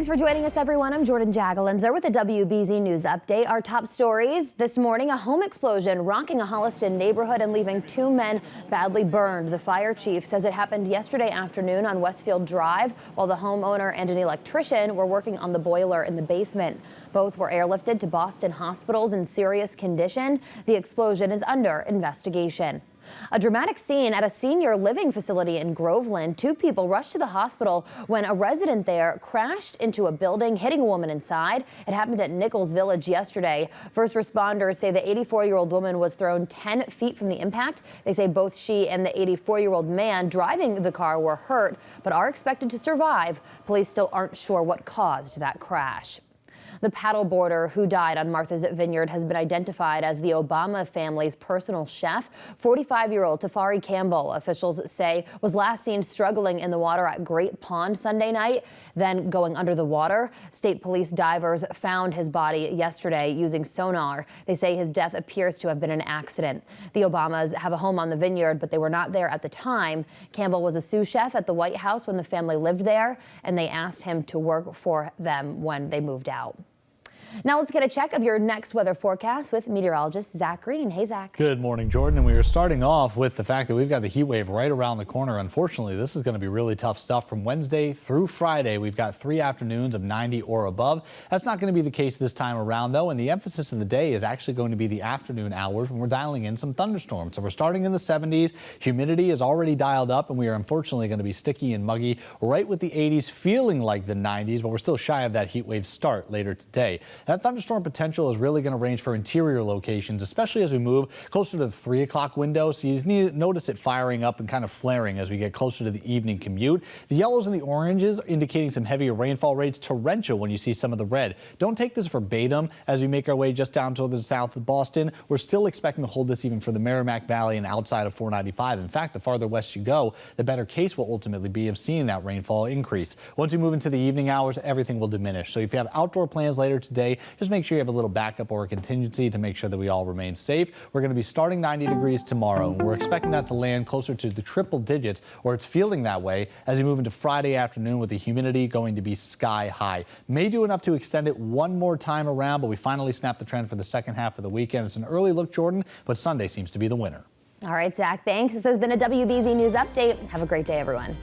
Thanks for joining us, everyone. I'm Jordan Jagalinzer with a WBZ News Update. Our top stories this morning: a home explosion rocking a Holliston neighborhood and leaving 2 men badly burned. The fire chief says it happened yesterday afternoon on Westfield Drive while the homeowner and an electrician were working on the boiler in the basement. Both were airlifted to Boston hospitals in serious condition. The explosion is under investigation. A dramatic scene at a senior living facility in Groveland. 2 people rushed to the hospital when a resident there crashed into a building, hitting a woman inside. It happened at Nichols Village yesterday. First responders say the 84-year-old woman was thrown 10 feet from the impact. They say both she and the 84-year-old man driving the car were hurt, but are expected to survive. Police still aren't sure what caused that crash. The paddleboarder who died on Martha's Vineyard has been identified as the Obama family's personal chef. 45-year-old Tafari Campbell, officials say, was last seen struggling in the water at Great Pond Sunday night, then going under the water. State police divers found his body yesterday using sonar. They say his death appears to have been an accident. The Obamas have a home on the Vineyard, but they were not there at the time. Campbell was a sous chef at the White House when the family lived there, and they asked him to work for them when they moved out. Now let's get a check of your next weather forecast with meteorologist Zach Green. Hey, Zach. Good morning, Jordan. And we are starting off with the fact that we've got the heat wave right around the corner. Unfortunately, this is going to be really tough stuff from Wednesday through Friday. We've got 3 afternoons of 90 or above. That's not going to be the case this time around, though. And the emphasis of the day is actually going to be the afternoon hours when we're dialing in some thunderstorms. So we're starting in the 70s. Humidity is already dialed up, and we are unfortunately going to be sticky and muggy right with the 80s, feeling like the 90s, but we're still shy of that heat wave start later today. That thunderstorm potential is really going to range for interior locations, especially as we move closer to the 3 o'clock window. So you need to notice it firing up and kind of flaring as we get closer to the evening commute. The yellows and the oranges indicating some heavier rainfall rates. Torrential when you see some of the red. Don't take this verbatim as we make our way just down to the south of Boston. We're still expecting to hold this even for the Merrimack Valley and outside of 495. In fact, the farther west you go, the better case will ultimately be of seeing that rainfall increase. Once you move into the evening hours, everything will diminish. So if you have outdoor plans later today, just make sure you have a little backup or a contingency to make sure that we all remain safe. We're going to be starting 90 degrees tomorrow, and we're expecting that to land closer to the triple digits, or it's feeling that way as we move into Friday afternoon with the humidity going to be sky high. May do enough to extend it one more time around, but we finally snapped the trend for the second half of the weekend. It's an early look, Jordan, but Sunday seems to be the winner. All right, Zach, thanks. This has been a WBZ News Update. Have a great day, everyone.